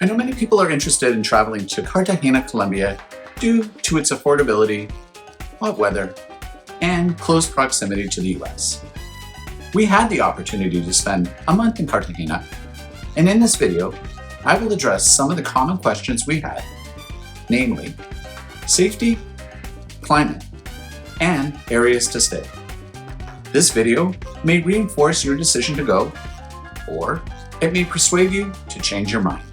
I know many people are interested in traveling to Cartagena, Colombia due to its affordability, hot weather, and close proximity to the US. We had the opportunity to spend a month in Cartagena, and in this video, I will address some of the common questions we had, namely safety, climate, and areas to stay. This video may reinforce your decision to go, or it may persuade you to change your mind.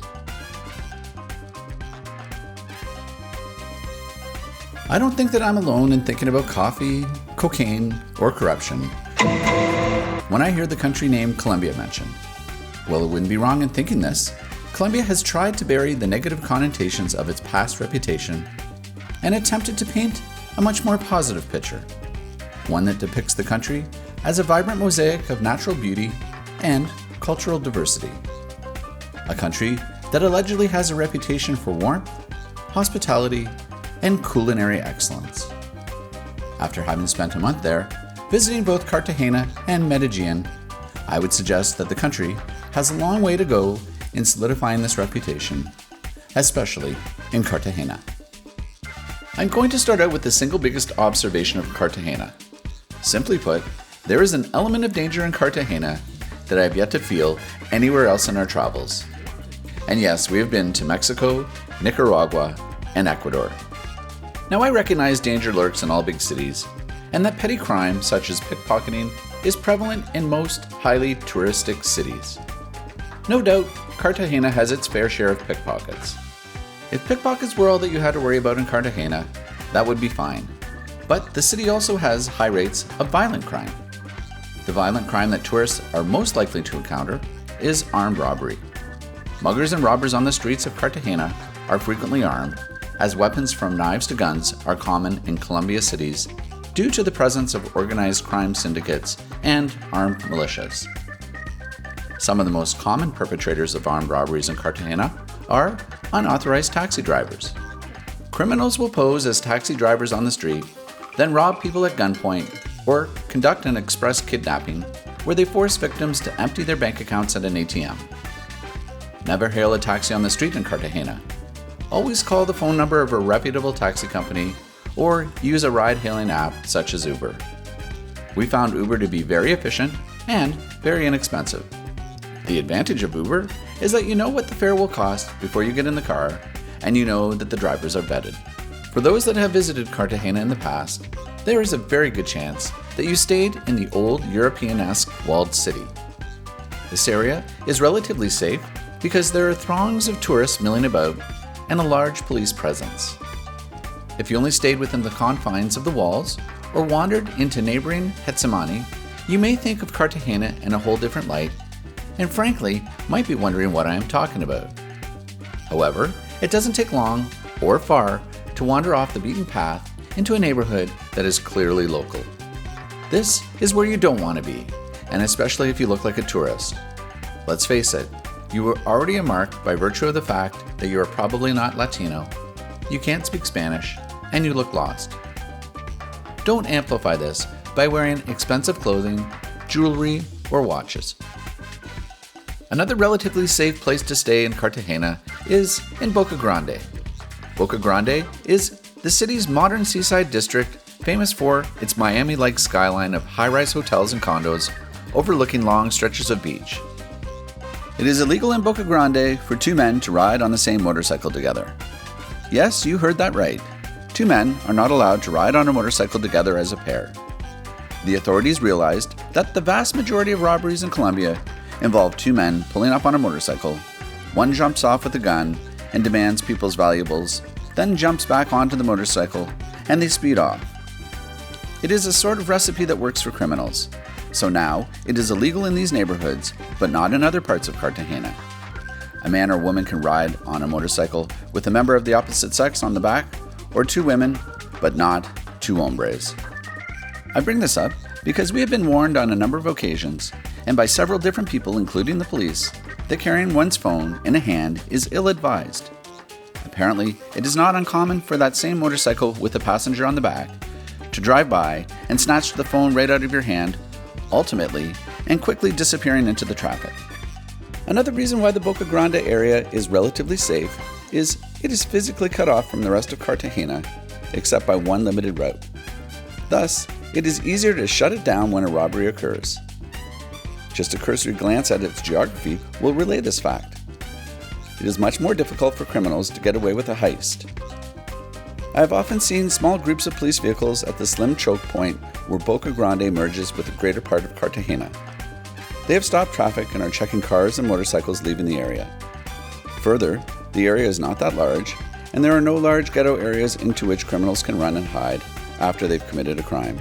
I don't think that I'm alone in thinking about coffee, cocaine, or corruption when I hear the country name Colombia mentioned. Well, it wouldn't be wrong in thinking this. Colombia has tried to bury the negative connotations of its past reputation and attempted to paint a much more positive picture, one that depicts the country as a vibrant mosaic of natural beauty and cultural diversity. A country that allegedly has a reputation for warmth, hospitality, and culinary excellence. After having spent a month there, visiting both Cartagena and Medellin, I would suggest that the country has a long way to go in solidifying this reputation, especially in Cartagena. I'm going to start out with the single biggest observation of Cartagena. Simply put, there is an element of danger in Cartagena that I have yet to feel anywhere else in our travels. And yes, we have been to Mexico, Nicaragua, and Ecuador. Now, I recognize danger lurks in all big cities, and that petty crime such as pickpocketing is prevalent in most highly touristic cities. No doubt, Cartagena has its fair share of pickpockets. If pickpockets were all that you had to worry about in Cartagena, that would be fine. But the city also has high rates of violent crime. The violent crime that tourists are most likely to encounter is armed robbery. Muggers and robbers on the streets of Cartagena are frequently armed, as weapons from knives to guns are common in Colombia cities due to the presence of organized crime syndicates and armed militias. Some of the most common perpetrators of armed robberies in Cartagena are unauthorized taxi drivers. Criminals will pose as taxi drivers on the street, then rob people at gunpoint or conduct an express kidnapping where they force victims to empty their bank accounts at an ATM. Never hail a taxi on the street in Cartagena. Always call the phone number of a reputable taxi company or use a ride-hailing app such as Uber. We found Uber to be very efficient and very inexpensive. The advantage of Uber is that you know what the fare will cost before you get in the car, and you know that the drivers are vetted. For those that have visited Cartagena in the past, there is a very good chance that you stayed in the old European-esque walled city. This area is relatively safe because there are throngs of tourists milling about and a large police presence. If you only stayed within the confines of the walls or wandered into neighboring Getsemani, you may think of Cartagena in a whole different light and frankly might be wondering what I am talking about. However, it doesn't take long or far to wander off the beaten path into a neighborhood that is clearly local. This is where you don't want to be, and especially if you look like a tourist. Let's face it, you are already a mark by virtue of the fact that you are probably not Latino, you can't speak Spanish, and you look lost. Don't amplify this by wearing expensive clothing, jewelry, or watches. Another relatively safe place to stay in Cartagena is in Boca Grande. Boca Grande is the city's modern seaside district, famous for its Miami-like skyline of high-rise hotels and condos overlooking long stretches of beach. It is illegal in Boca Grande for two men to ride on the same motorcycle together. Yes, you heard that right. Two men are not allowed to ride on a motorcycle together as a pair. The authorities realized that the vast majority of robberies in Colombia involve two men pulling up on a motorcycle. One jumps off with a gun and demands people's valuables, then jumps back onto the motorcycle, and they speed off. It is a sort of recipe that works for criminals. So now, it is illegal in these neighborhoods, but not in other parts of Cartagena. A man or woman can ride on a motorcycle with a member of the opposite sex on the back, or two women, but not two hombres. I bring this up because we have been warned on a number of occasions, and by several different people, including the police, that carrying one's phone in a hand is ill-advised. Apparently, it is not uncommon for that same motorcycle with a passenger on the back to drive by and snatch the phone right out of your hand, ultimately and quickly disappearing into the traffic. Another reason why the Boca Grande area is relatively safe is it is physically cut off from the rest of Cartagena, except by one limited route. Thus, it is easier to shut it down when a robbery occurs. Just a cursory glance at its geography will relay this fact. It is much more difficult for criminals to get away with a heist. I have often seen small groups of police vehicles at the slim choke point where Boca Grande merges with the greater part of Cartagena. They have stopped traffic and are checking cars and motorcycles leaving the area. Further, the area is not that large, and there are no large ghetto areas into which criminals can run and hide after they've committed a crime.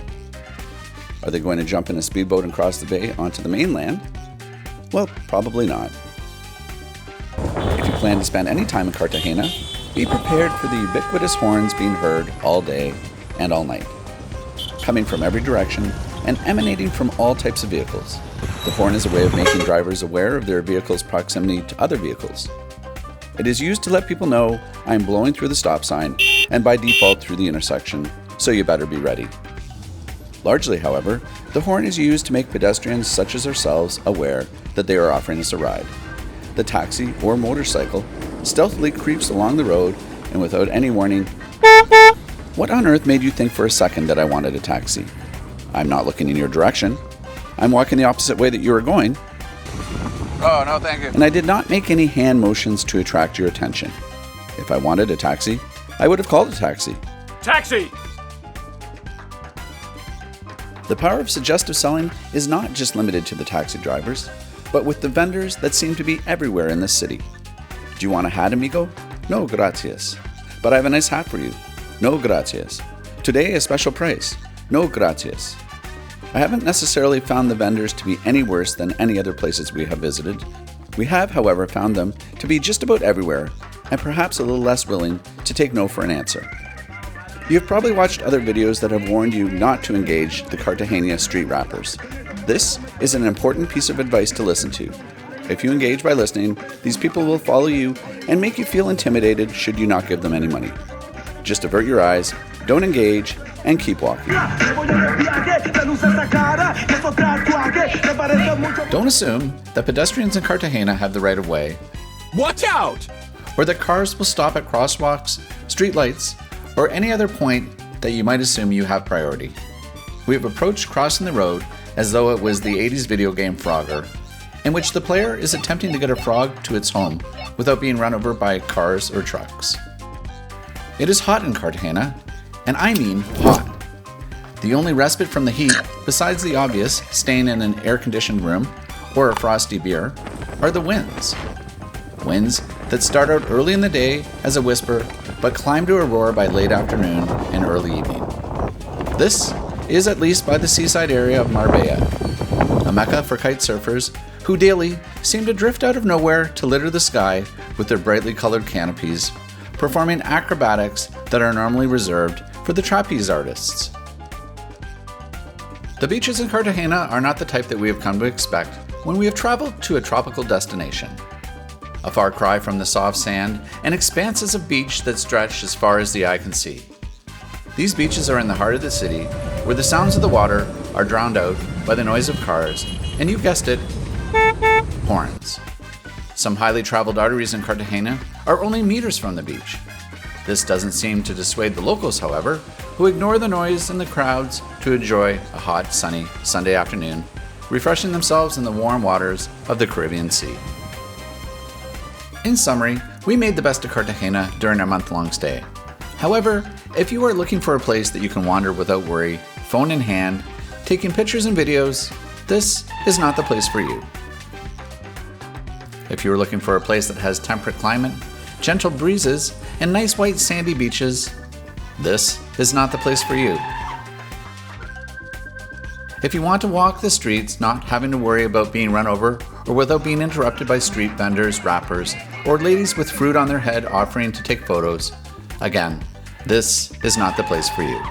Are they going to jump in a speedboat and cross the bay onto the mainland? Well, probably not. If you plan to spend any time in Cartagena, be prepared for the ubiquitous horns being heard all day and all night, coming from every direction and emanating from all types of vehicles. The horn is a way of making drivers aware of their vehicle's proximity to other vehicles. It is used to let people know I am blowing through the stop sign and by default through the intersection, so you better be ready. Largely, however, the horn is used to make pedestrians such as ourselves aware that they are offering us a ride. The taxi or motorcycle stealthily creeps along the road and without any warning. What on earth made you think for a second that I wanted a taxi? I'm not looking in your direction. I'm walking the opposite way that you are going. Oh, no, thank you. And I did not make any hand motions to attract your attention. If I wanted a taxi, I would have called a taxi. Taxi! The power of suggestive selling is not just limited to the taxi drivers, but with the vendors that seem to be everywhere in this city. Do you want a hat, amigo? No, gracias. But I have a nice hat for you. No, gracias. Today, a special price. No, gracias. I haven't necessarily found the vendors to be any worse than any other places we have visited. We have, however, found them to be just about everywhere, and perhaps a little less willing to take no for an answer. You have probably watched other videos that have warned you not to engage the Cartagena street rappers. This is an important piece of advice to listen to. If you engage by listening, these people will follow you and make you feel intimidated should you not give them any money. Just avert your eyes, don't engage, and keep walking. Don't assume that pedestrians in Cartagena have the right of way. Watch out! Or that cars will stop at crosswalks, streetlights, or any other point that you might assume you have priority. We have approached crossing the road as though it was the 80s video game Frogger, in which the player is attempting to get a frog to its home without being run over by cars or trucks. It is hot in Cartagena, and I mean hot. The only respite from the heat, besides the obvious staying in an air-conditioned room or a frosty beer, are the winds. Winds that start out early in the day as a whisper, but climb to a roar by late afternoon and early evening. This is at least by the seaside area of Marbella, a mecca for kite surfers who daily seem to drift out of nowhere to litter the sky with their brightly colored canopies, performing acrobatics that are normally reserved for the trapeze artists. The beaches in Cartagena are not the type that we have come to expect when we have traveled to a tropical destination. A far cry from the soft sand and expanses of beach that stretch as far as the eye can see. These beaches are in the heart of the city, where the sounds of the water are drowned out by the noise of cars, and you guessed it, horns. Some highly traveled arteries in Cartagena are only meters from the beach. This doesn't seem to dissuade the locals, however, who ignore the noise and the crowds to enjoy a hot, sunny Sunday afternoon, refreshing themselves in the warm waters of the Caribbean Sea. In summary, we made the best of Cartagena during our month-long stay. However, if you are looking for a place that you can wander without worry, phone in hand, taking pictures and videos, this is not the place for you. If you are looking for a place that has temperate climate, gentle breezes, and nice white sandy beaches, this is not the place for you. If you want to walk the streets not having to worry about being run over or without being interrupted by street vendors, rappers, or ladies with fruit on their head offering to take photos, again, this is not the place for you.